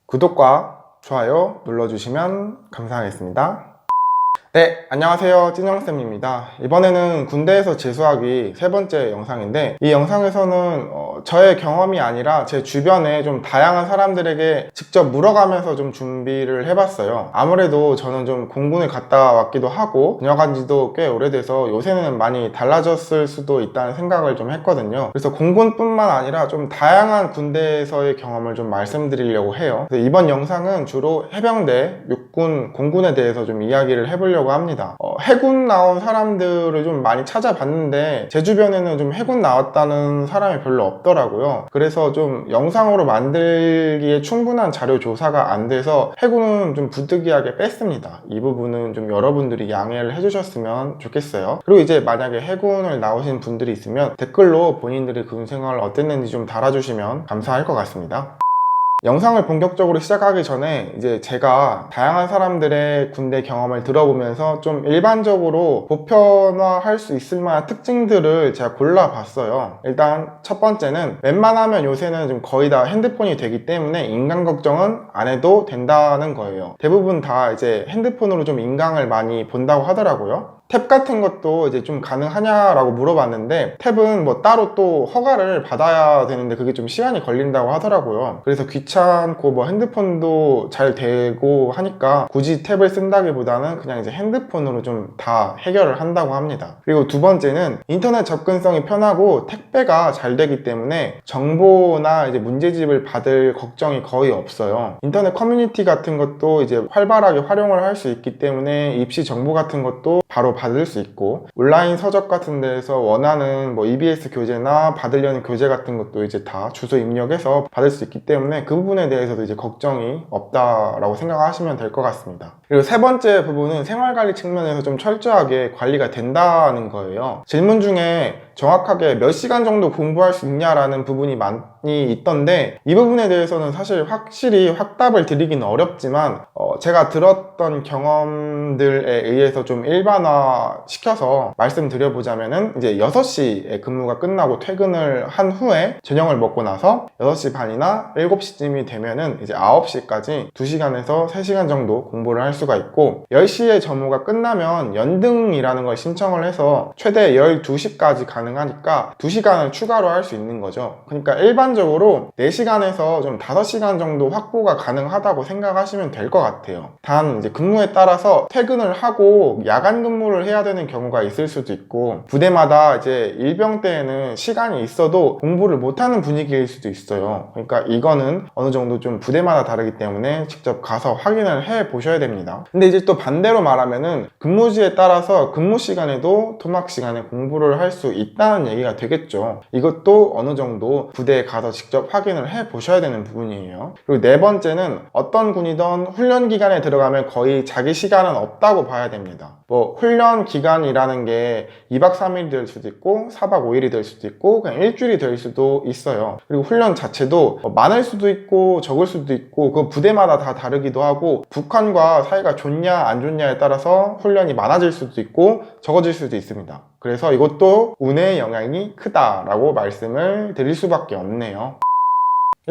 구독과 좋아요 눌러주시면 감사하겠습니다. 네, 안녕하세요. 찐영쌤입니다. 이번에는 군대에서 재수하기 세 번째 영상인데, 이 영상에서는 저의 경험이 아니라 제 주변에 좀 다양한 사람들에게 직접 물어가면서 좀 준비를 해봤어요. 아무래도 저는 좀 공군을 갔다 왔기도 하고 전역한 지도 꽤 오래돼서 요새는 많이 달라졌을 수도 있다는 생각을 좀 했거든요. 그래서 공군뿐만 아니라 좀 다양한 군대에서의 경험을 좀 말씀드리려고 해요. 그래서 이번 영상은 주로 해병대, 육군, 공군에 대해서 좀 이야기를 해보려고 합니다. 해군 나온 사람들을 좀 많이 찾아봤는데 제 주변에는 좀 해군 나왔다는 사람이 별로 없더라고요. 그래서 좀 영상으로 만들기에 충분한 자료 조사가 안 돼서 해군은 좀 부득이하게 뺐습니다. 이 부분은 좀 여러분들이 양해를 해주셨으면 좋겠어요. 그리고 이제 만약에 해군을 나오신 분들이 있으면 댓글로 본인들의 군 생활 어땠는지 좀 달아주시면 감사할 것 같습니다. 영상을 본격적으로 시작하기 전에 이제 제가 다양한 사람들의 군대 경험을 들어보면서 좀 일반적으로 보편화할 수 있을 만한 특징들을 제가 골라봤어요. 일단 첫 번째는 웬만하면 요새는 좀 거의 다 핸드폰이 되기 때문에 인강 걱정은 안 해도 된다는 거예요. 대부분 다 이제 핸드폰으로 좀 인강을 많이 본다고 하더라고요. 탭 같은 것도 이제 좀 가능하냐라고 물어봤는데, 탭은 뭐 따로 또 허가를 받아야 되는데 그게 좀 시간이 걸린다고 하더라고요. 그래서 귀찮고 뭐 핸드폰도 잘 되고 하니까 굳이 탭을 쓴다기보다는 그냥 이제 핸드폰으로 좀 다 해결을 한다고 합니다. 그리고 두 번째는 인터넷 접근성이 편하고 택배가 잘 되기 때문에 정보나 이제 문제집을 받을 걱정이 거의 없어요. 인터넷 커뮤니티 같은 것도 이제 활발하게 활용을 할 수 있기 때문에 입시 정보 같은 것도 바로 받을 수 있고, 온라인 서적 같은 데에서 원하는 뭐 EBS 교재나 받으려는 교재 같은 것도 이제 다 주소 입력해서 받을 수 있기 때문에 그 부분에 대해서도 이제 걱정이 없다라고 생각하시면 될 것 같습니다. 그리고 세 번째 부분은 생활관리 측면에서 좀 철저하게 관리가 된다는 거예요. 질문 중에 정확하게 몇 시간 정도 공부할 수 있냐라는 부분이 많이 있던데, 이 부분에 대해서는 사실 확실히 확답을 드리기는 어렵지만 제가 들었던 경험들에 의해서 좀 일반화 시켜서 말씀드려보자면은, 이제 6시에 근무가 끝나고 퇴근을 한 후에 저녁을 먹고 나서 6시 반이나 7시쯤이 되면은 이제 9시까지 2시간에서 3시간 정도 공부를 할 수가 있고, 10시에 점호가 끝나면 연등이라는 걸 신청을 해서 최대 12시까지 가능하니까 2시간을 추가로 할 수 있는 거죠. 그러니까 일반적으로 4시간에서 좀 5시간 정도 확보가 가능하다고 생각하시면 될 것 같아요. 단 이제 근무에 따라서 퇴근을 하고 야간 근무를 해야 되는 경우가 있을 수도 있고, 부대마다 이제 일병 때에는 시간이 있어도 공부를 못하는 분위기일 수도 있어요. 그러니까 이거는 어느 정도 좀 부대마다 다르기 때문에 직접 가서 확인을 해 보셔야 됩니다. 근데 이제 또 반대로 말하면은 근무지에 따라서 근무 시간에도 토막 시간에 공부를 할 수 있다는 얘기가 되겠죠. 이것도 어느 정도 부대에 가서 직접 확인을 해 보셔야 되는 부분이에요. 그리고 네 번째는 어떤 군이든 훈련 기간에 들어가면 거의 자기 시간은 없다고 봐야 됩니다. 뭐 훈련 기간이라는 게 2박 3일이 될 수도 있고 4박 5일이 될 수도 있고 그냥 일주일이 될 수도 있어요. 그리고 훈련 자체도 많을 수도 있고 적을 수도 있고 그 부대마다 다 다르기도 하고, 북한과 사이가 좋냐 안 좋냐에 따라서 훈련이 많아질 수도 있고 적어질 수도 있습니다. 그래서 이것도 운의 영향이 크다라고 말씀을 드릴 수밖에 없네요.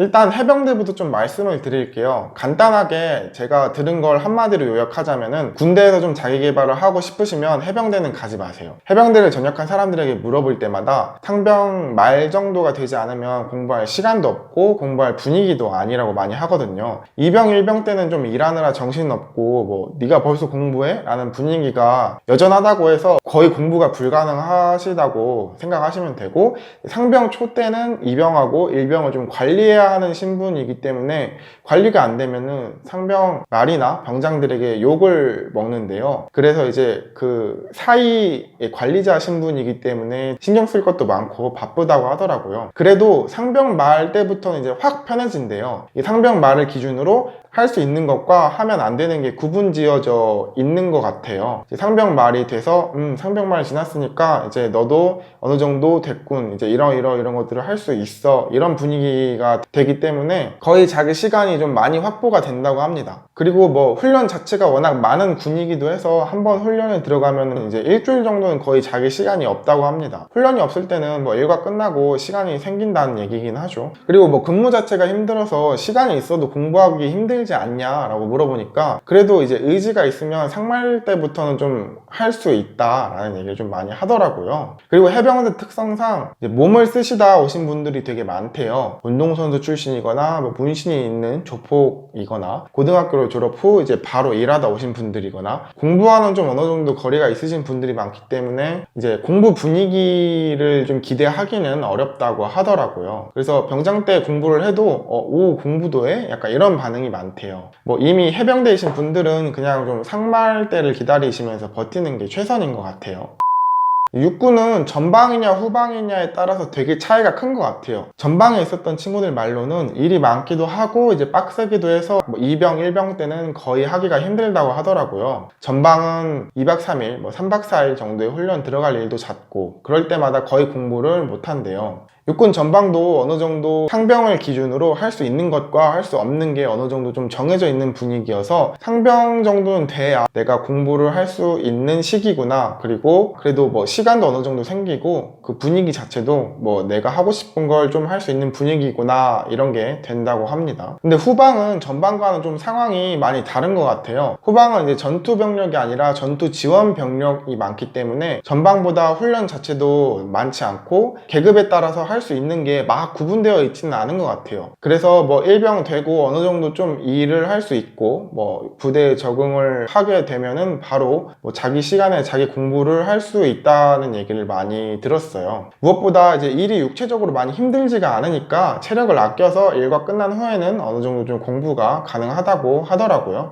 일단 해병대부터 좀 말씀을 드릴게요. 간단하게 제가 들은 걸 한마디로 요약하자면은, 군대에서 좀 자기 개발을 하고 싶으시면 해병대는 가지 마세요. 해병대를 전역한 사람들에게 물어볼 때마다 상병 말 정도가 되지 않으면 공부할 시간도 없고 공부할 분위기도 아니라고 많이 하거든요. 2병 1병 때는 좀 일하느라 정신없고 뭐 네가 벌써 공부해? 라는 분위기가 여전하다고 해서 거의 공부가 불가능하시다고 생각하시면 되고, 상병 초 때는 2병하고 1병을 좀 관리해야 하는 신분이기 때문에 관리가 안 되면은 상병 말이나 병장들에게 욕을 먹는데요. 그래서 이제 그 사이의 관리자 신분이기 때문에 신경 쓸 것도 많고 바쁘다고 하더라고요. 그래도 상병 말 때부터는 이제 확 편해진대요. 이 상병 말을 기준으로 할 수 있는 것과 하면 안 되는 게 구분 지어져 있는 것 같아요. 이제 상병 말이 돼서 상병 말 지났으니까 이제 너도 어느 정도 됐군, 이제 이런 것들을 할 수 있어, 이런 분위기가 되기 때문에 거의 자기 시간이 좀 많이 확보가 된다고 합니다. 그리고 뭐 훈련 자체가 워낙 많은 군이기도 해서 한번 훈련에 들어가면 이제 일주일 정도는 거의 자기 시간이 없다고 합니다. 훈련이 없을 때는 뭐 일과 끝나고 시간이 생긴다는 얘기긴 하죠. 그리고 뭐 근무 자체가 힘들어서 시간이 있어도 공부하기 힘들지 않냐 라고 물어보니까 그래도 이제 의지가 있으면 상말 때부터는 좀 할 수 있다라는 얘기를 좀 많이 하더라고요. 그리고 해병대 특성상 이제 몸을 쓰시다 오신 분들이 되게 많대요. 운동선수 출신이거나 뭐 문신이 있는 조폭이거나 고등학교를 졸업 후 이제 바로 일하다 오신 분들이거나 공부와는 좀 어느 정도 거리가 있으신 분들이 많기 때문에 이제 공부 분위기를 좀 기대하기는 어렵다고 하더라고요. 그래서 병장 때 공부를 해도 오, 공부도 해? 약간 이런 반응이 많대요. 뭐 이미 해병대이신 분들은 그냥 좀 상말 때를 기다리시면서 버티는 게 최선인 것 같아요. 육군은 전방이냐 후방이냐에 따라서 되게 차이가 큰 것 같아요. 전방에 있었던 친구들 말로는 일이 많기도 하고 이제 빡세기도 해서 뭐 2병, 1병 때는 거의 하기가 힘들다고 하더라고요. 전방은 2박 3일, 뭐 3박 4일 정도의 훈련 들어갈 일도 잦고 그럴 때마다 거의 공부를 못한대요. 육군 전방도 어느 정도 상병을 기준으로 할 수 있는 것과 할 수 없는 게 어느 정도 좀 정해져 있는 분위기여서 상병 정도는 돼야 내가 공부를 할 수 있는 시기구나, 그리고 그래도 뭐 시간도 어느 정도 생기고 그 분위기 자체도 뭐 내가 하고 싶은 걸 좀 할 수 있는 분위기구나, 이런 게 된다고 합니다. 근데 후방은 전방과는 좀 상황이 많이 다른 것 같아요. 후방은 이제 전투 병력이 아니라 전투 지원 병력이 많기 때문에 전방보다 훈련 자체도 많지 않고 계급에 따라서 할 수 있는 게 막 구분되어 있지는 않은 것 같아요. 그래서 뭐 일병 되고 어느 정도 좀 일을 할 수 있고 뭐 부대에 적응을 하게 되면은 바로 뭐 자기 시간에 자기 공부를 할 수 있다는 얘기를 많이 들었어요. 무엇보다 이제 일이 육체적으로 많이 힘들지가 않으니까 체력을 아껴서 일과 끝난 후에는 어느 정도 좀 공부가 가능하다고 하더라고요.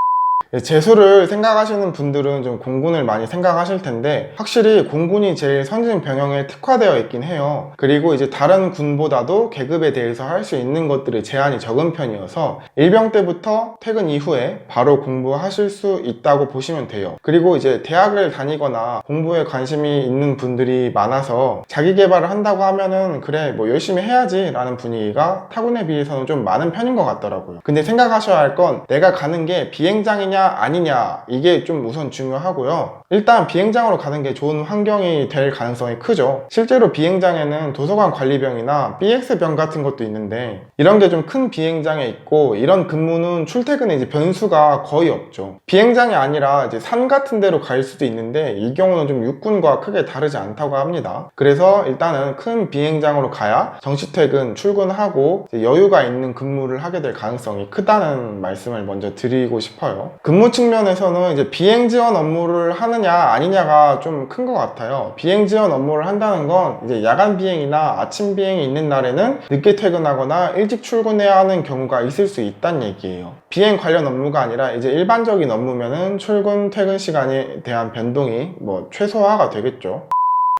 재수를 생각하시는 분들은 좀 공군을 많이 생각하실 텐데 확실히 공군이 제일 선진 병영에 특화되어 있긴 해요. 그리고 이제 다른 군보다도 계급에 대해서 할 수 있는 것들이 제한이 적은 편이어서 일병 때부터 퇴근 이후에 바로 공부하실 수 있다고 보시면 돼요. 그리고 이제 대학을 다니거나 공부에 관심이 있는 분들이 많아서 자기 개발을 한다고 하면은 그래 뭐 열심히 해야지 라는 분위기가 타군에 비해서는 좀 많은 편인 것 같더라고요. 근데 생각하셔야 할 건 내가 가는 게 비행장이냐 아니냐, 이게 좀 우선 중요하고요. 일단 비행장으로 가는 게 좋은 환경이 될 가능성이 크죠. 실제로 비행장에는 도서관 관리병이나 BX병 같은 것도 있는데 이런 게 좀 큰 비행장에 있고 이런 근무는 출퇴근에 이제 변수가 거의 없죠. 비행장이 아니라 이제 산 같은 데로 갈 수도 있는데 이 경우는 좀 육군과 크게 다르지 않다고 합니다. 그래서 일단은 큰 비행장으로 가야 정시퇴근 출근하고 여유가 있는 근무를 하게 될 가능성이 크다는 말씀을 먼저 드리고 싶어요. 근무 측면에서는 이제 비행 지원 업무를 하느냐 아니냐가 좀 큰 것 같아요. 비행 지원 업무를 한다는 건 이제 야간 비행이나 아침 비행이 있는 날에는 늦게 퇴근하거나 일찍 출근해야 하는 경우가 있을 수 있다는 얘기예요. 비행 관련 업무가 아니라 이제 일반적인 업무면은 출근 퇴근 시간에 대한 변동이 뭐 최소화가 되겠죠.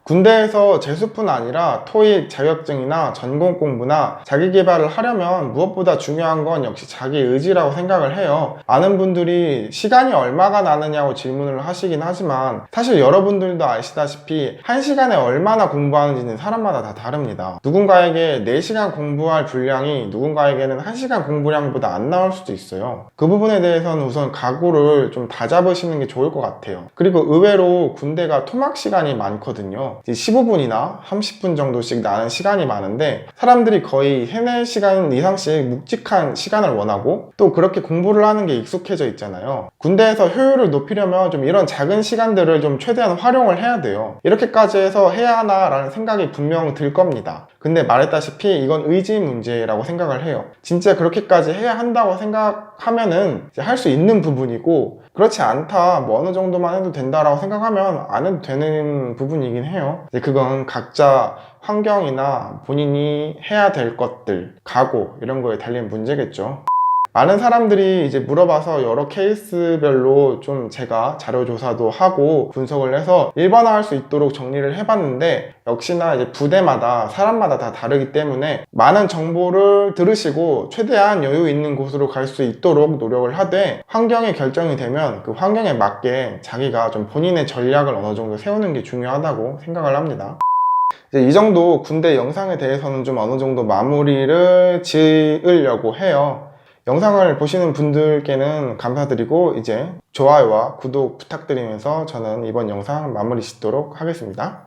군대에서 재수뿐 아니라 토익, 자격증이나 전공 공부나 자기 개발을 하려면 무엇보다 중요한 건 역시 자기 의지라고 생각을 해요. 많은 분들이 시간이 얼마가 나느냐고 질문을 하시긴 하지만 사실 여러분들도 아시다시피 1시간에 얼마나 공부하는지는 사람마다 다 다릅니다. 누군가에게 4시간 공부할 분량이 누군가에게는 1시간 공부량보다 안 나올 수도 있어요. 그 부분에 대해서는 우선 각오를 좀 다잡으시는 게 좋을 것 같아요. 그리고 의외로 군대가 토막 시간이 많거든요. 15분이나 30분 정도씩 나는 시간이 많은데 사람들이 거의 3, 4시간 이상씩 묵직한 시간을 원하고 또 그렇게 공부를 하는 게 익숙해져 있잖아요. 군대에서 효율을 높이려면 좀 이런 작은 시간들을 좀 최대한 활용을 해야 돼요. 이렇게까지 해서 해야 하나 라는 생각이 분명 들 겁니다. 근데 말했다시피 이건 의지 문제라고 생각을 해요. 진짜 그렇게까지 해야 한다고 생각하면은 할 수 있는 부분이고 그렇지 않다, 뭐 어느 정도만 해도 된다라고 생각하면 안 해도 되는 부분이긴 해요. 이제 그건 각자 환경이나 본인이 해야 될 것들, 각오 이런 거에 달린 문제겠죠. 많은 사람들이 이제 물어봐서 여러 케이스별로 좀 제가 자료 조사도 하고 분석을 해서 일반화할 수 있도록 정리를 해봤는데, 역시나 이제 부대마다 사람마다 다 다르기 때문에 많은 정보를 들으시고 최대한 여유 있는 곳으로 갈 수 있도록 노력을 하되, 환경이 결정이 되면 그 환경에 맞게 자기가 좀 본인의 전략을 어느 정도 세우는 게 중요하다고 생각을 합니다. 이제 이 정도 군대 영상에 대해서는 좀 어느 정도 마무리를 지으려고 해요. 영상을 보시는 분들께는 감사드리고 이제 좋아요와 구독 부탁드리면서 저는 이번 영상 마무리 짓도록 하겠습니다.